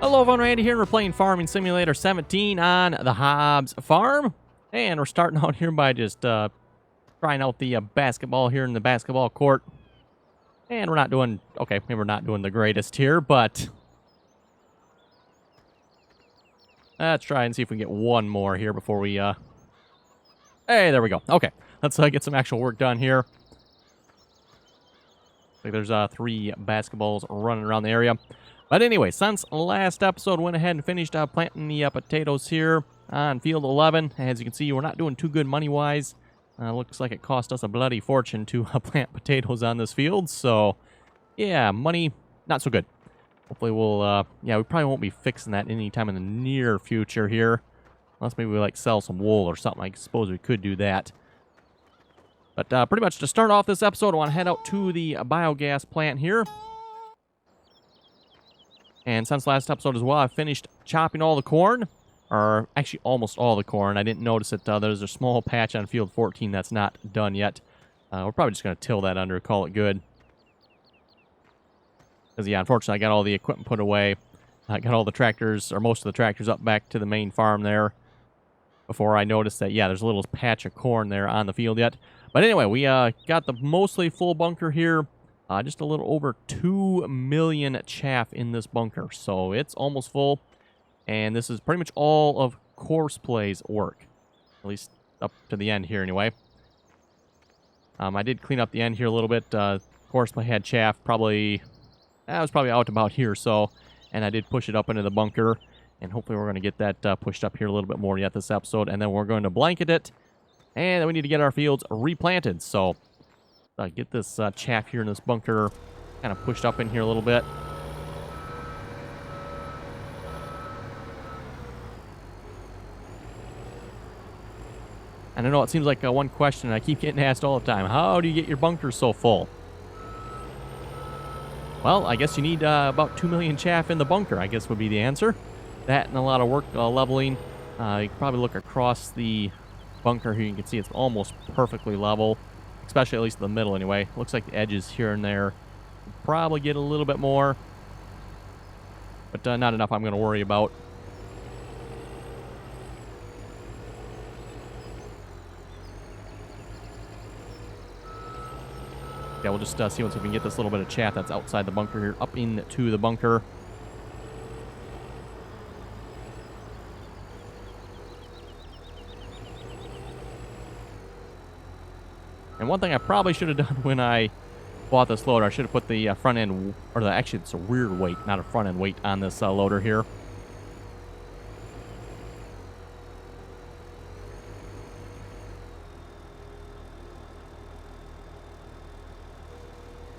Hello everyone, Randy here, and we're playing Farming Simulator 17 on the Hobbs Farm. And we're starting out here by just trying out the basketball here in the basketball court. And we're not doing, okay, maybe we're not doing the greatest here, but let's try and see if we can get one more here before we, hey, there we go. Okay, let's get some actual work done here. Like there's 3 basketballs running around the area. But anyway, since last episode, went ahead and finished planting the potatoes here on field 11. As you can see, we're not doing too good money-wise. Looks like it cost us a bloody fortune to plant potatoes on this field. So, yeah, money, not so good. Hopefully we'll, yeah, we probably won't be fixing that anytime in the near future here. Unless maybe we, like, sell some wool or something. I suppose we could do that. But pretty much to start off this episode, I want to head out to the biogas plant here. And since last episode as well, I finished chopping all the corn. Or actually almost all the corn. I didn't notice it. There's a small patch on field 14 that's not done yet. We're probably just going to till that under, call it good. Because, yeah, unfortunately, I got all the equipment put away. I got all the tractors, or most of the tractors, up back to the main farm there. Before I noticed that, yeah, there's a little patch of corn there on the field yet. But anyway, we got the mostly full bunker here. Just a little over 2 million chaff in this bunker. So it's almost full. And this is pretty much all of Courseplay's work. At least up to the end here anyway. I did clean up the end here a little bit. Courseplay had chaff probably... I was probably out about here or so. And I did push it up into the bunker. And hopefully we're going to get that pushed up here a little bit more yet this episode. And then we're going to blanket it. And then we need to get our fields replanted. So... get this chaff here in this bunker kind of pushed up in here a little bit. And I know it seems like one question I keep getting asked all the time. How do you get your bunker so full? Well, I guess you need about 2 million chaff in the bunker, I guess would be the answer. That and a lot of work leveling. You can probably look across the bunker here. You can see it's almost perfectly level. Especially at least in the middle anyway. Looks like the edges here and there probably get a little bit more. But not enough I'm going to worry about. Yeah, we'll just see once we can get this little bit of chaff that's outside the bunker here up into the bunker. And one thing I probably should have done when I bought this loader, I should have put the front end, or actually it's a rear weight, not a front end weight on this loader here.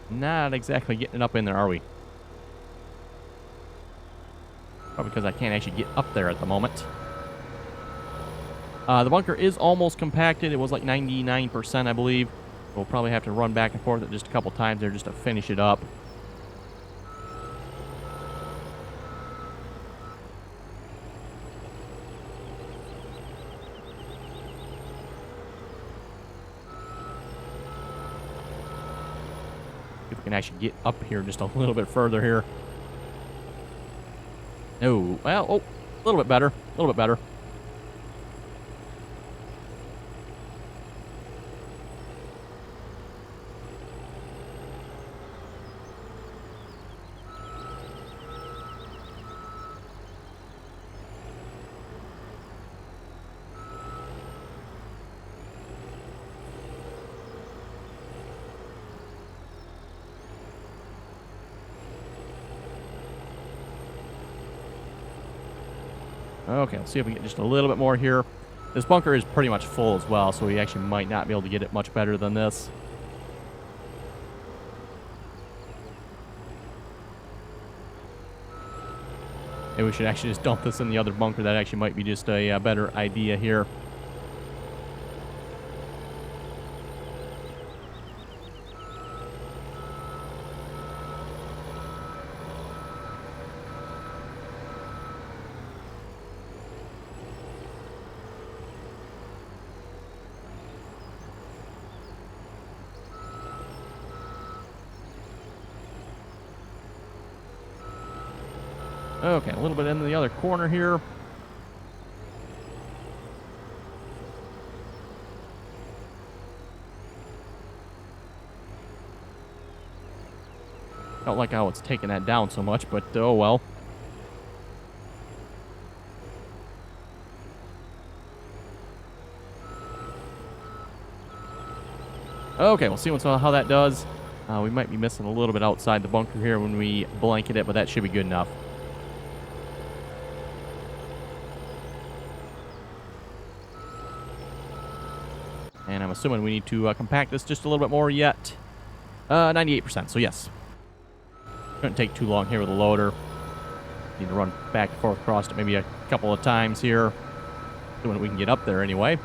Not exactly getting up in there, are we? Probably because I can't actually get up there at the moment. The bunker is almost compacted. It was like 99%, I believe. We'll probably have to run back and forth just a couple times there just to finish it up. If we can actually get up here just a little bit further here. Oh, well, oh, a little bit better. A little bit better. Okay, let's see if we get just a little bit more here. This bunker is pretty much full as well, so we actually might not be able to get it much better than this. Maybe we should actually just dump this in the other bunker. That actually might be just a better idea here. Okay, a little bit into the other corner here. Don't like how it's taking that down so much, but oh well. Okay, we'll see how that does. We might be missing a little bit outside the bunker here when we blanket it, but that should be good enough. And I'm assuming we need to compact this just a little bit more yet. 98%, so yes. Shouldn't take too long here with the loader. Need to run back and forth across it maybe a couple of times here. Doing we can get up there anyway.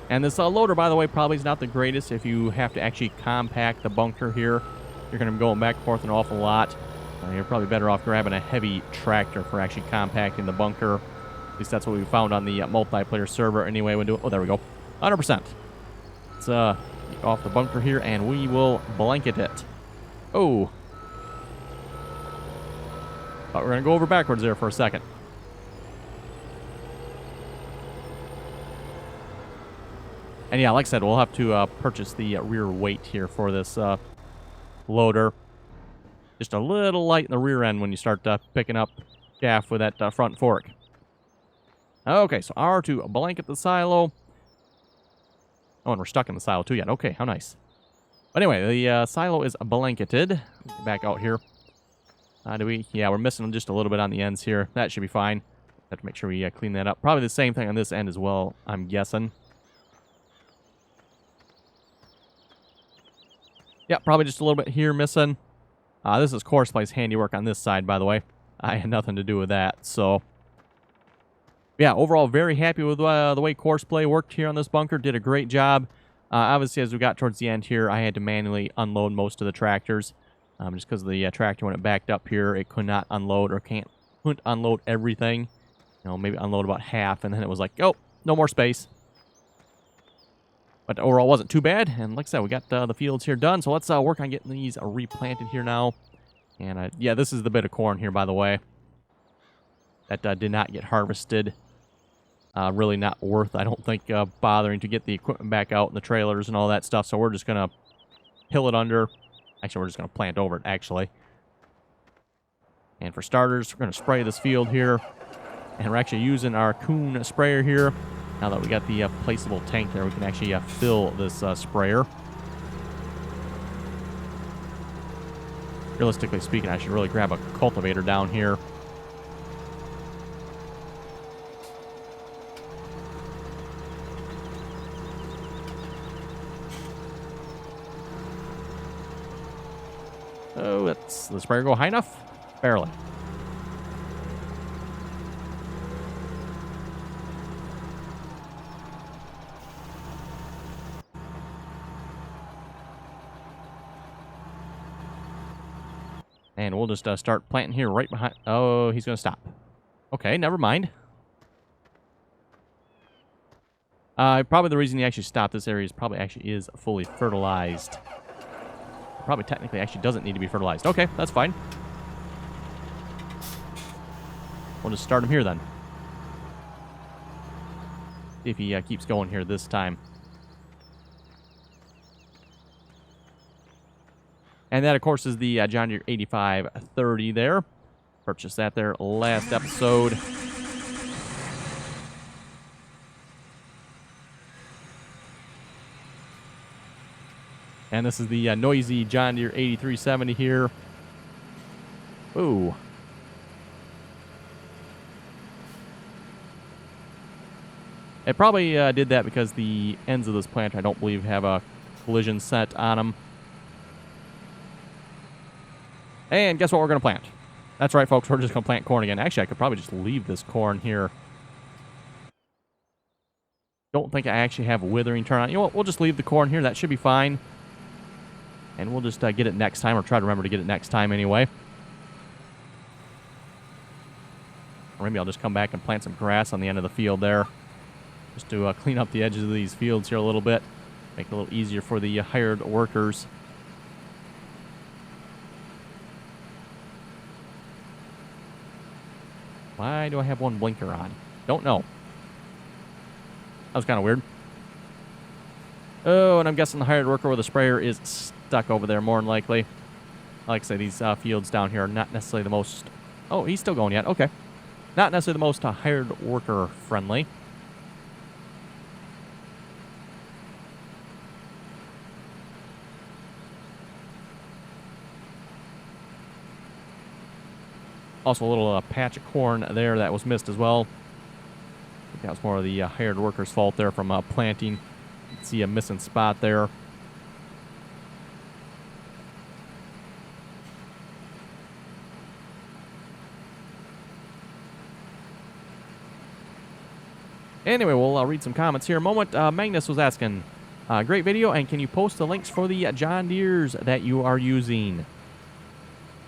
And this loader, by the way, probably is not the greatest if you have to actually compact the bunker here. You're going to be going back and forth an awful lot. You're probably better off grabbing a heavy tractor for actually compacting the bunker. At least that's what we found on the multiplayer server anyway. Oh, there we go. 100%. Let's get off the bunker here, and we will blanket it. Oh. Thought we were going to go over backwards there for a second. And yeah, like I said, we'll have to purchase the rear weight here for this loader. Just a little light in the rear end when you start picking up chaff with that front fork. Okay, so R to blanket the silo. Oh, and we're stuck in the silo too yet. Okay, how nice. But anyway, the silo is blanketed. Back out here. Yeah, we're missing just a little bit on the ends here. That should be fine. Have to make sure we clean that up. Probably the same thing on this end as well, I'm guessing. Yeah, probably just a little bit here missing. This is Courseplay's handiwork on this side, by the way. I had nothing to do with that, so... Yeah, overall, very happy with the way Courseplay worked here on this bunker. Did a great job. Obviously, as we got towards the end here, I had to manually unload most of the tractors. Just because the tractor, when it backed up here, it could not unload or couldn't unload everything. You know, maybe unload about half, and then it was like, oh, no more space. But overall, wasn't too bad. And like I said, we got the fields here done. So let's work on getting these replanted here now. And yeah, this is the bit of corn here, by the way. That did not get harvested. Really not worth, I don't think, bothering to get the equipment back out and the trailers and all that stuff. So we're just going to hill it under. Actually, we're just going to plant over it, actually. And for starters, we're going to spray this field here. And we're actually using our Kuhn sprayer here. Now that we got the placeable tank there, we can actually fill this sprayer. Realistically speaking, I should really grab a cultivator down here. Oh, does the sprayer go high enough? Barely. And we'll just start planting here right behind... Oh, he's going to stop. Okay, never mind. Probably the reason he actually stopped this area is probably actually is fully fertilized. Probably technically actually doesn't need to be fertilized. Okay, that's fine. We'll just start him here then. See if he keeps going here this time. And that, of course, is the John Deere 8530 there. Purchased that there last episode. And this is the noisy John Deere 8370 here. Ooh. It probably did that because the ends of this planter, I don't believe, have a collision set on them. And guess what we're going to plant? That's right, folks. We're just going to plant corn again. Actually, I could probably just leave this corn here. Don't think I actually have a withering turn on. You know what? We'll just leave the corn here. That should be fine. And we'll just get it next time, or try to remember to get it next time anyway. Or maybe I'll just come back and plant some grass on the end of the field there. Just to clean up the edges of these fields here a little bit. Make it a little easier for the hired workers. Why do I have one blinker on? Don't know. That was kind of weird. Oh, and I'm guessing the hired worker with a sprayer is stuck over there more than likely. Like I say, these fields down here are not necessarily the most... Oh, he's still going yet. Okay. Not necessarily the most hired worker friendly. Also a little patch of corn there that was missed as well. I think that was more of the hired worker's fault there from planting. You can see a missing spot there. Anyway, we'll read some comments here in a moment. Magnus was asking, great video, and can you post the links for the John Deeres that you are using?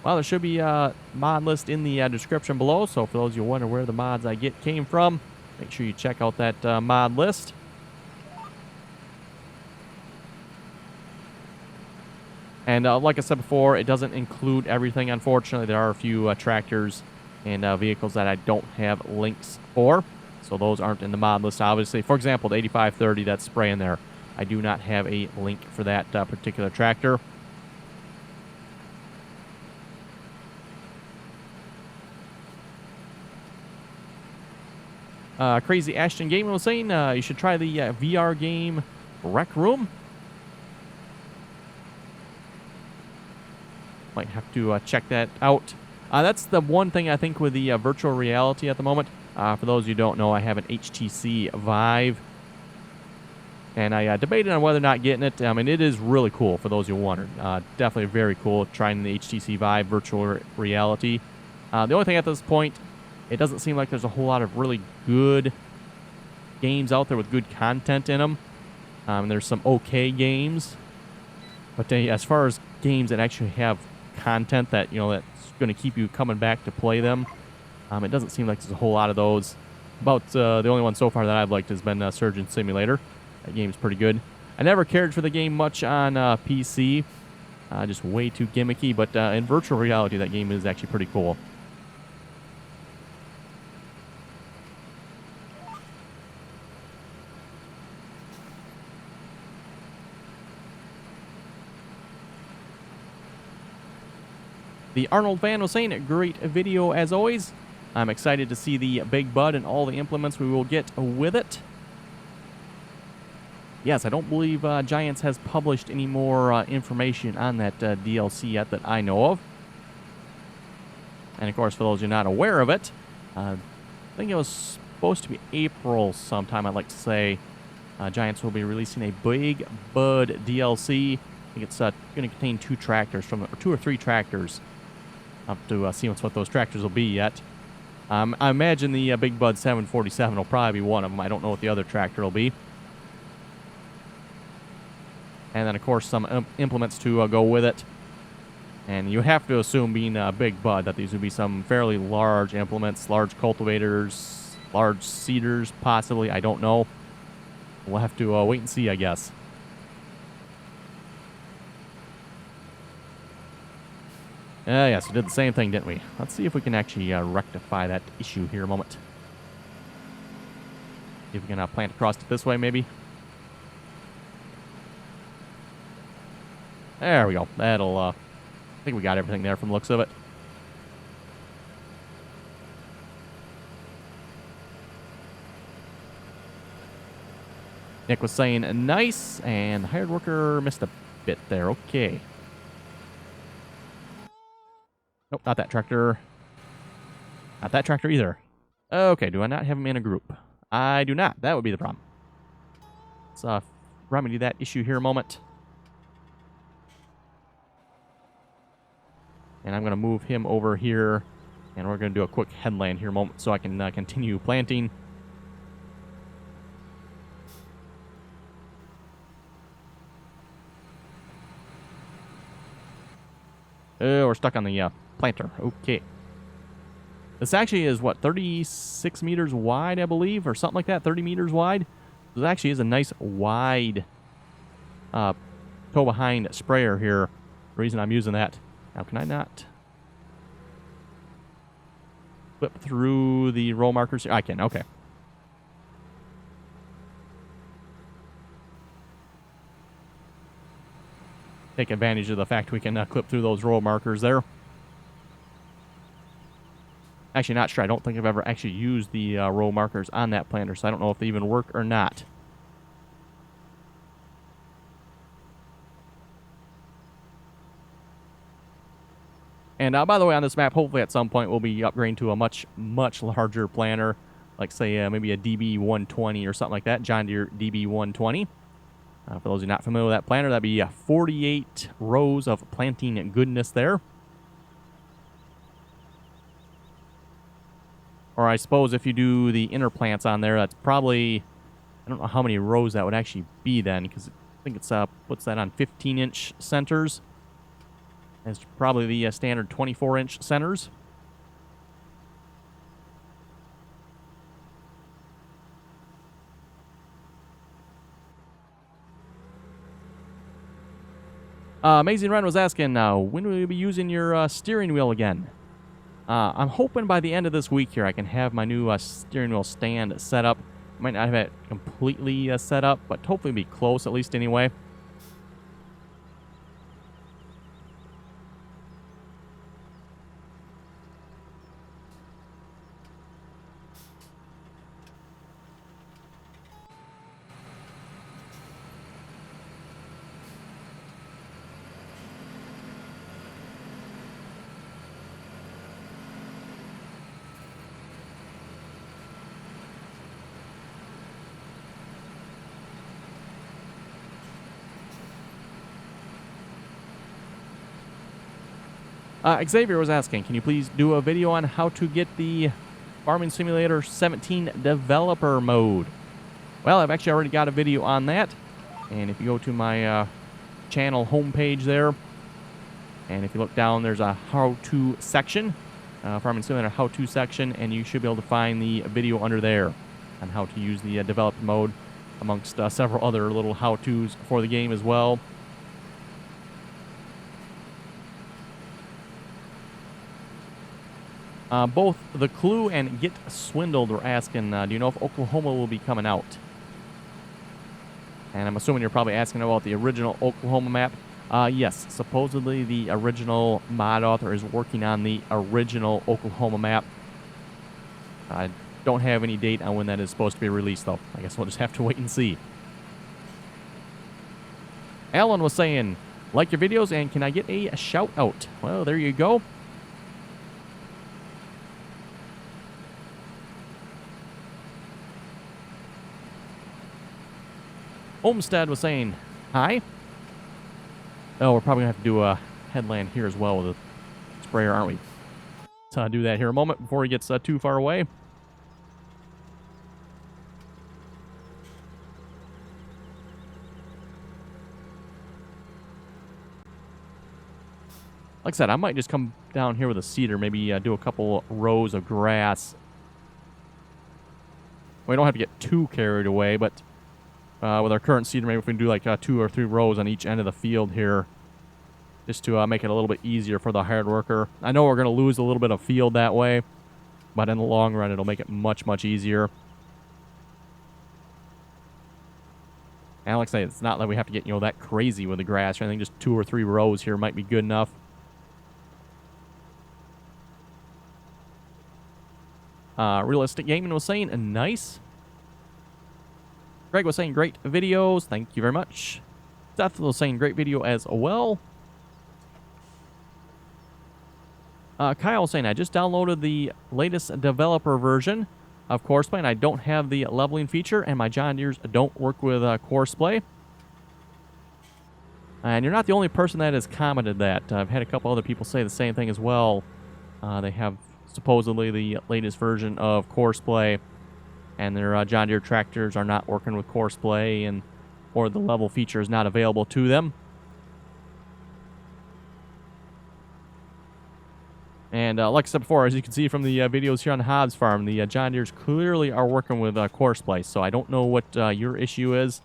Well, there should be a mod list in the description below, so for those of you who wonder where the mods I get came from, make sure you check out that mod list. And like I said before, it doesn't include everything, unfortunately. There are a few tractors and vehicles that I don't have links for, so those aren't in the mod list, obviously. For example, the 8530 that's spraying there, I do not have a link for that particular tractor. Crazy Ashton Gaming was saying you should try the VR game Rec Room. Might have to check that out. That's the one thing I think with the virtual reality at the moment. For those who don't know, I have an HTC Vive. And I debated on whether or not getting it. I mean, it is really cool for those who wondered. Definitely very cool trying the HTC Vive virtual reality. The only thing at this point, it doesn't seem like there's a whole lot of really good games out there with good content in them. There's some okay games. But as far as games that actually have content that, you know, that's going to keep you coming back to play them, it doesn't seem like there's a whole lot of those. About the only one so far that I've liked has been Surgeon Simulator. That game's pretty good. I never cared for the game much on PC. Just way too gimmicky. But in virtual reality, that game is actually pretty cool. The Arnold fan was saying, a great video as always. I'm excited to see the Big Bud and all the implements we will get with it. Yes, I don't believe Giants has published any more information on that DLC yet that I know of. And of course, for those who are not aware of it, I think it was supposed to be April sometime, I'd like to say. Giants will be releasing a Big Bud DLC. I think it's going to contain two or three tractors. I'll have to see what those tractors will be yet. I imagine the Big Bud 747 will probably be one of them. I don't know what the other tractor will be. And then, of course, some implements to go with it. And you have to assume, being Big Bud, that these would be some fairly large implements, large cultivators, large seeders, possibly. I don't know. We'll have to wait and see, I guess. Yes, we did the same thing, didn't we? Let's see if we can actually rectify that issue here a moment. See if we can plant across it this way, maybe. There we go. That'll, I think we got everything there from the looks of it. Nick was saying nice, and the hired worker missed a bit there. Okay. Nope, not that tractor. Not that tractor either. Okay, do I not have them in a group? I do not. That would be the problem. Let's remedy that issue here a moment. And I'm going to move him over here. And we're going to do a quick headland here a moment so I can continue planting. We're stuck on the planter. Okay. This actually is, what, 36 meters wide, I believe, or something like that, 30 meters wide. This actually is a nice wide tow-behind sprayer here. The reason I'm using that. Now, can I not flip through the row markers here? I can, okay. Take advantage of the fact we can clip through those row markers there. Actually, not sure. I don't think I've ever actually used the row markers on that planter, so I don't know if they even work or not. And by the way, on this map, hopefully at some point we'll be upgrading to a much, much larger planter, like say maybe a DB120 or something like that, John Deere DB120. For those who are not familiar with that planter, that'd be 48 rows of planting goodness there. Or I suppose if you do the inner plants on there, that's probably, I don't know how many rows that would actually be then, because I think it's puts that on 15-inch centers. It's probably the standard 24-inch centers. Amazing Ren was asking, when will you be using your steering wheel again? I'm hoping by the end of this week here I can have my new steering wheel stand set up. Might not have it completely set up, but hopefully be close at least anyway. Xavier was asking, can you please do a video on how to get the Farming Simulator 17 developer mode? Well, I've actually already got a video on that. And if you go to my channel homepage there, and if you look down, there's a how-to section, Farming Simulator how-to section, and you should be able to find the video under there on how to use the developer mode, amongst several other little how-tos for the game as well. Both The Clue and Get Swindled were asking, do you know if Oklahoma will be coming out? And I'm assuming you're probably asking about the original Oklahoma map. Yes, supposedly the original mod author is working on the original Oklahoma map. I don't have any date on when that is supposed to be released, though. I guess we'll just have to wait and see. Alan was saying, like your videos, and can I get a shout out? Well, there you go. Olmstead was saying, hi. Oh, we're probably going to have to do a headland here as well with a sprayer, aren't we? Let's do that here a moment before he gets too far away. Like I said, I might just come down here with a seeder, maybe do a couple rows of grass. We don't have to get too carried away, but with our current seeder, maybe if we can do like 2 or 3 rows on each end of the field here, just to make it a little bit easier for the hard worker. I know we're going to lose a little bit of field that way, but in the long run, it'll make it much, much easier. And like I say, it's not that we have to get, that crazy with the grass or anything. Just 2 or 3 rows here might be good enough. Realistic Gaming was saying, nice. Greg was saying, great videos. Thank you very much. Seth was saying, great video as well. Kyle was saying, I just downloaded the latest developer version of Courseplay, and I don't have the leveling feature, and my John Deeres don't work with Courseplay. And you're not the only person that has commented that. I've had a couple other people say the same thing as well. They have supposedly the latest version of Courseplay, and their John Deere tractors are not working with Courseplay, or the level feature is not available to them. And like I said before, as you can see from the videos here on the Hobbs Farm, the John Deeres clearly are working with Courseplay. So I don't know what your issue is.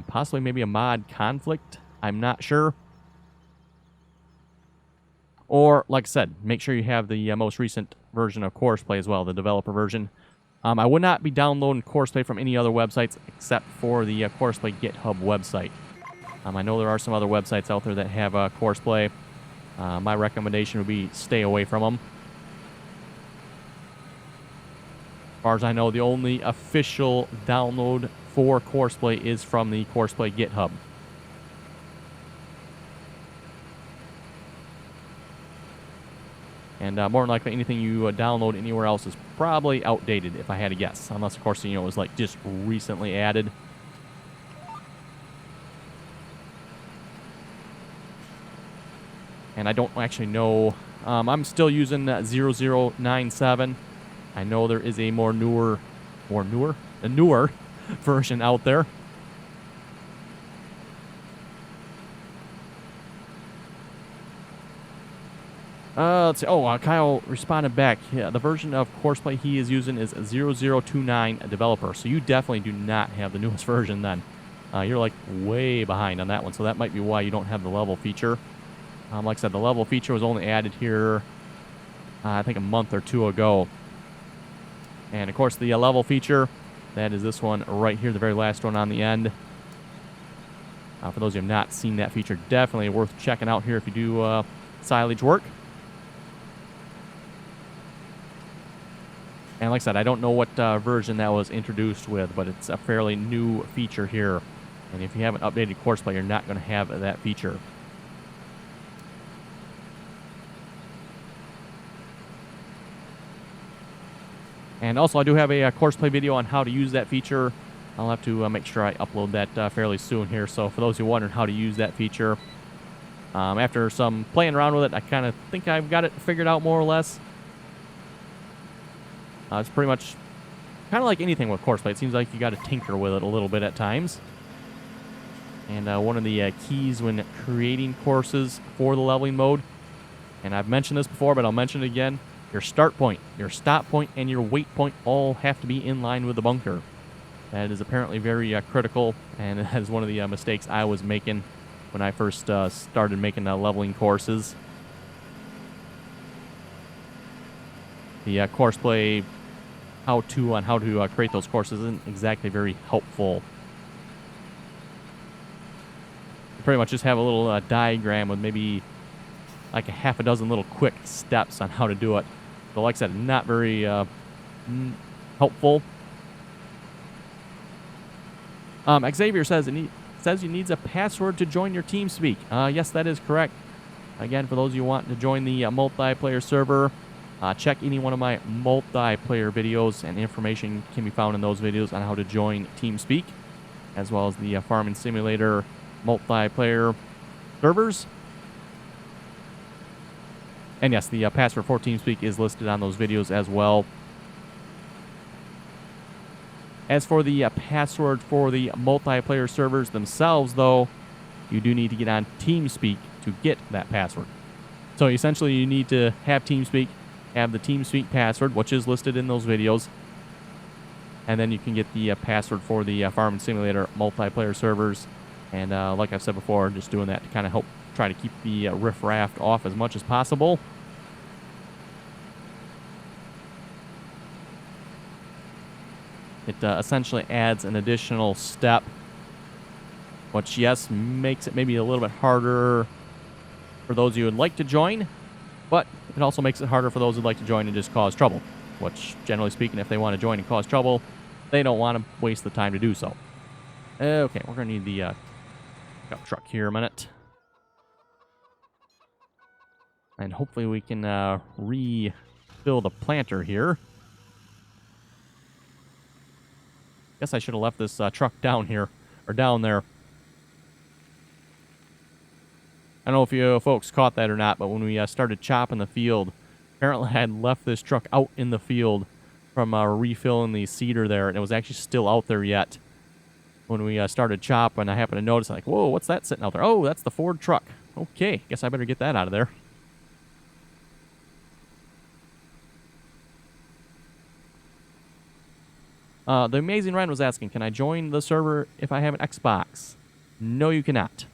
Possibly maybe a mod conflict. I'm not sure. Or, like I said, make sure you have the most recent version of Courseplay as well, the developer version. I would not be downloading Courseplay from any other websites except for the Courseplay GitHub website. I know there are some other websites out there that have Courseplay. My recommendation would be stay away from them. As far as I know, the only official download for Courseplay is from the Courseplay GitHub. And more than likely, anything you download anywhere else is probably outdated, if I had to guess. Unless, of course, it was like just recently added. And I don't actually know. I'm still using 0097. I know there is a newer version out there. Let's see. Oh, Kyle responded back. Yeah, the version of Courseplay he is using is 0029 developer. So you definitely do not have the newest version then. You're like way behind on that one. So that might be why you don't have the level feature. Like I said, the level feature was only added here, I think a month or two ago. And of course, the level feature, that is this one right here, the very last one on the end. For those who have not seen that feature, definitely worth checking out here if you do silage work. And like I said, I don't know what version that was introduced with, but it's a fairly new feature here. And if you haven't updated Courseplay, you're not going to have that feature. And also, I do have a Courseplay video on how to use that feature. I'll have to make sure I upload that fairly soon here. So for those who are wondering how to use that feature, after some playing around with it, I kind of think I've got it figured out more or less. It's pretty much kind of like anything with Courseplay. It seems like you got to tinker with it a little bit at times. And one of the keys when creating courses for the leveling mode, and I've mentioned this before, but I'll mention it again, your start point, your stop point, and your wait point all have to be in line with the bunker. That is apparently very critical, and that is one of the mistakes I was making when I first started making leveling courses. The Courseplay how-to on how to create those courses isn't exactly very helpful. You pretty much just have a little diagram with maybe like a half a dozen little quick steps on how to do it. So like I said, not very helpful. Xavier says he needs a password to join your TeamSpeak. Yes, that is correct. Again, for those of you who want to join the multiplayer server, check any one of my multiplayer videos, and information can be found in those videos on how to join TeamSpeak, as well as the Farming Simulator multiplayer servers. And yes, the password for TeamSpeak is listed on those videos as well. As for the password for the multiplayer servers themselves, though, you do need to get on TeamSpeak to get that password. So essentially, you need to have TeamSpeak, have the TeamSpeak password, which is listed in those videos, and then you can get the password for the Farming Simulator multiplayer servers. And like I've said before, just doing that to kind of help try to keep the riffraff off as much as possible. It essentially adds an additional step, which, yes, makes it maybe a little bit harder for those who would like to join, but it also makes it harder for those who'd like to join and just cause trouble, which, generally speaking, if they want to join and cause trouble, they don't want to waste the time to do so. Okay, we're going to need the pickup truck here a minute. And hopefully we can refill the planter here. Guess I should have left this truck down here, or down there. I don't know if you folks caught that or not, but when we started chopping the field, apparently I had left this truck out in the field from refilling the cedar there, and it was actually still out there yet. When we started chopping, I happened to notice, like, whoa, what's that sitting out there? Oh, that's the Ford truck. Okay, guess I better get that out of there. The Amazing Ren was asking, can I join the server if I have an Xbox? No, you cannot.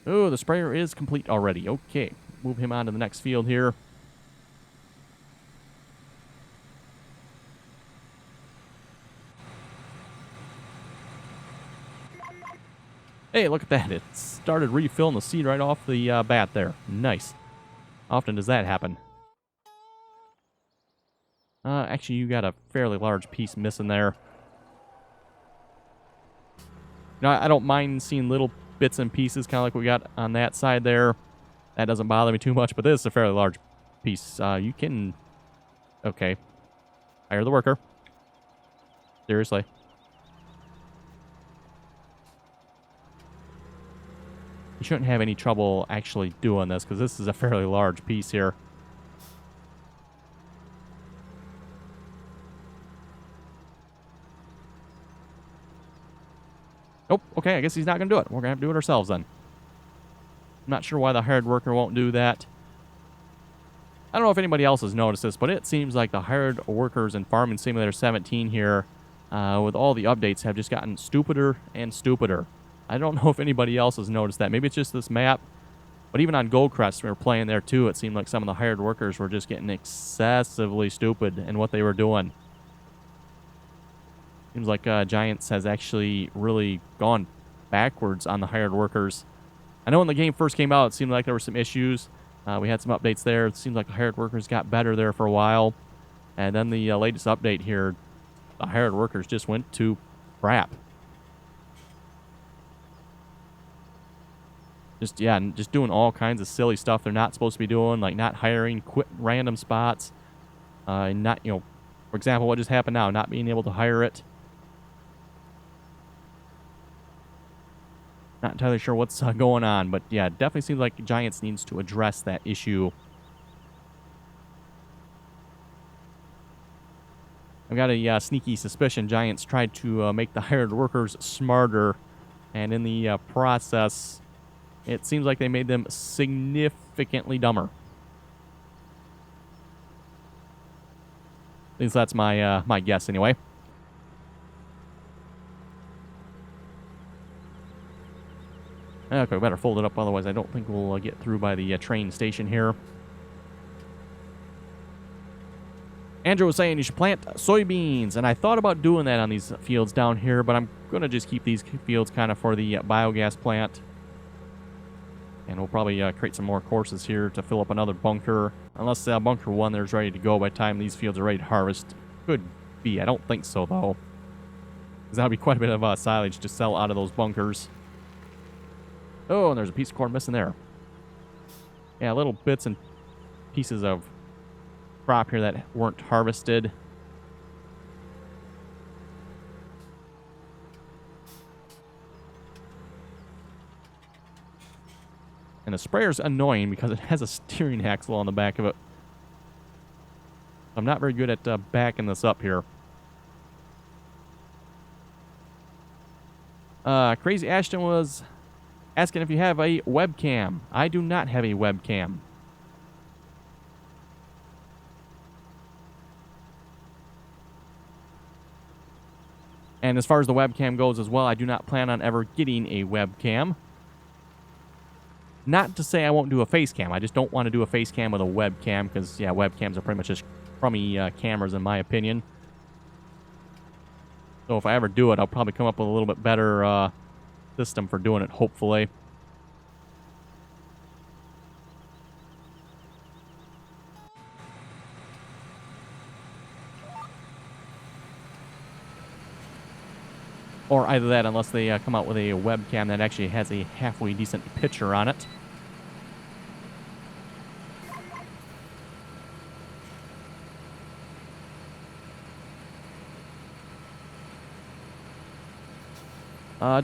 Oh, the sprayer is complete already. Okay, move him on to the next field here. Hey, look at that. It started refilling the seed right off the bat there. Nice. How often does that happen? Actually, you got a fairly large piece missing there. You know, I don't mind seeing little bits and pieces, kind of like we got on that side there. That doesn't bother me too much, but this is a fairly large piece. You can... Okay. Hire the worker. Seriously. You shouldn't have any trouble actually doing this, because this is a fairly large piece here. Nope, okay, I guess he's not going to do it. We're going to have to do it ourselves then. I'm not sure why the hired worker won't do that. I don't know if anybody else has noticed this, but it seems like the hired workers in Farming Simulator 17 here, with all the updates, have just gotten stupider and stupider. I don't know if anybody else has noticed that. Maybe it's just this map. But even on Goldcrest, we were playing there too, it seemed like some of the hired workers were just getting excessively stupid in what they were doing. Seems like Giants has actually really gone backwards on the hired workers. I know when the game first came out, it seemed like there were some issues. We had some updates there. It seemed like the hired workers got better there for a while. And then the latest update here, the hired workers just went to crap. Just doing all kinds of silly stuff they're not supposed to be doing, like not hiring, quit random spots. Not, you know, for example, what just happened now, not being able to hire it. Not entirely sure what's going on, but yeah, it definitely seems like Giants needs to address that issue. I've got a sneaky suspicion Giants tried to make the hired workers smarter, and in the process, it seems like they made them significantly dumber. At least that's my my guess anyway. Okay, we better fold it up, otherwise I don't think we'll get through by the train station here. Andrew was saying you should plant soybeans, and I thought about doing that on these fields down here, but I'm going to just keep these fields kind of for the biogas plant. And we'll probably create some more courses here to fill up another bunker. Unless bunker 1 there's ready to go by the time these fields are ready to harvest. Could be. I don't think so, though. Because that'll be quite a bit of silage to sell out of those bunkers. Oh, and there's a piece of corn missing there. Yeah, little bits and pieces of crop here that weren't harvested. And the sprayer's annoying because it has a steering axle on the back of it. I'm not very good at backing this up here. Crazy Ashton was asking if you have a webcam. I do not have a webcam. And as far as the webcam goes as well, I do not plan on ever getting a webcam. Not to say I won't do a face cam. I just don't want to do a face cam with a webcam because, yeah, webcams are pretty much just crummy cameras in my opinion. So if I ever do it, I'll probably come up with a little bit better system for doing it, hopefully. Or either that, unless they come out with a webcam that actually has a halfway decent picture on it.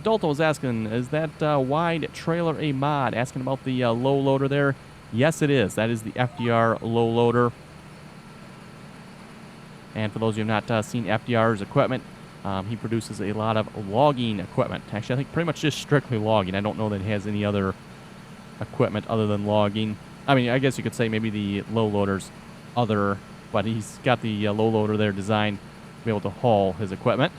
Dalton was asking, is that wide trailer a mod? Asking about the low loader there. Yes, it is. That is the FDR low loader. And for those of you who have not seen FDR's equipment, He produces a lot of logging equipment. Actually, I think pretty much just strictly logging. I don't know that he has any other equipment other than logging. I mean, I guess you could say maybe the low loader's other, but he's got the low loader there designed to be able to haul his equipment.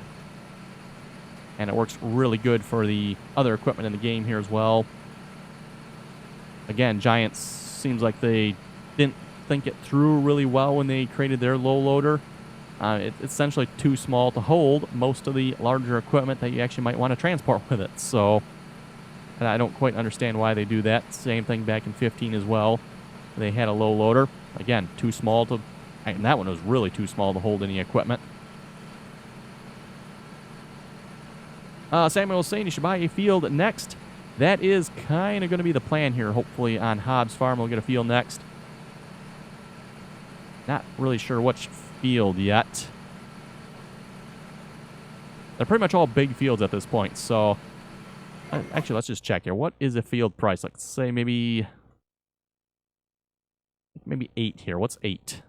And it works really good for the other equipment in the game here as well. Again, Giants seems like they didn't think it through really well when they created their low loader. It's essentially too small to hold most of the larger equipment that you actually might want to transport with it. So, and I don't quite understand why they do that. Same thing back in 15 as well. They had a low loader. Again, too small to... And that one was really too small to hold any equipment. Samuel was saying you should buy a field next. That is kind of going to be the plan here. Hopefully on Hobbs Farm we'll get a field next. Not really sure which field yet. They're pretty much all big fields at this point, so... Actually, let's just check here. What is a field price? Let's say maybe 8 here. What's 8?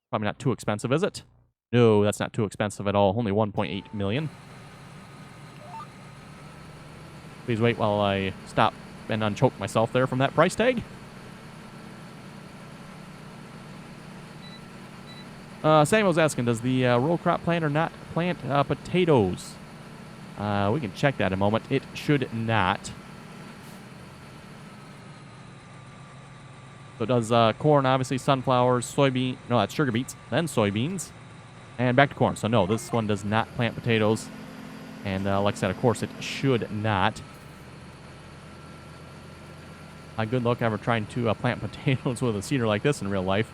Probably not too expensive, is it? No, that's not too expensive at all. Only 1.8 million. Please wait while I stop and unchoke myself there from that price tag. Samuel's asking, does the row crop planter not plant potatoes? We can check that in a moment. It should not. So it does corn, obviously, sunflowers, soybean. No, that's sugar beets, then soybeans. And back to corn. So no, this one does not plant potatoes. And like I said, of course, it should not. Good luck ever trying to plant potatoes with a seeder like this in real life.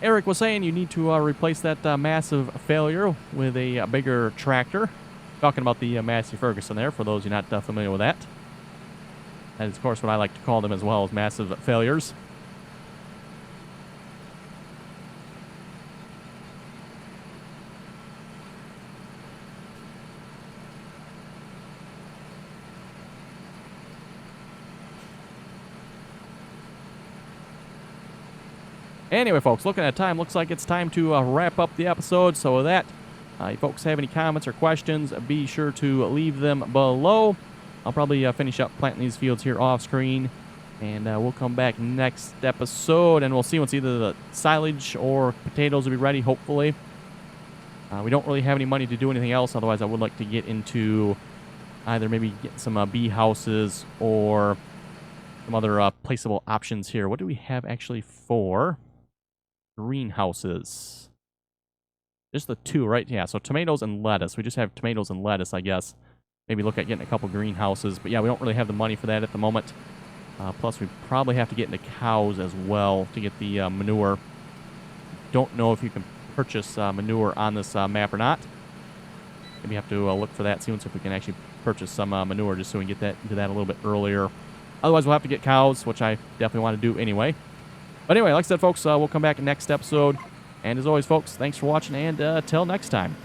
Eric was saying you need to replace that massive failure with a bigger tractor. Talking about the Massey Ferguson there, for those you're not familiar with that. That is, of course, what I like to call them as well, as massive failures. Anyway, folks, looking at time, looks like it's time to wrap up the episode. So with that, if you folks have any comments or questions, be sure to leave them below. I'll probably finish up planting these fields here off screen, and we'll come back next episode, and we'll see once either the silage or potatoes will be ready, hopefully. We don't really have any money to do anything else, otherwise I would like to get into either maybe get some bee houses or some other placeable options here. What do we have actually for greenhouses? Just the two, right? Yeah, so tomatoes and lettuce. We just have tomatoes and lettuce, I guess. Maybe look at getting a couple greenhouses. But yeah, we don't really have the money for that at the moment. Plus, we probably have to get into cows as well to get the manure. Don't know if you can purchase manure on this map or not. Maybe have to look for that, see if we can actually purchase some manure just so we can get into that a little bit earlier. Otherwise, we'll have to get cows, which I definitely want to do anyway. But anyway, like I said, folks, we'll come back next episode. And as always, folks, thanks for watching, and till next time.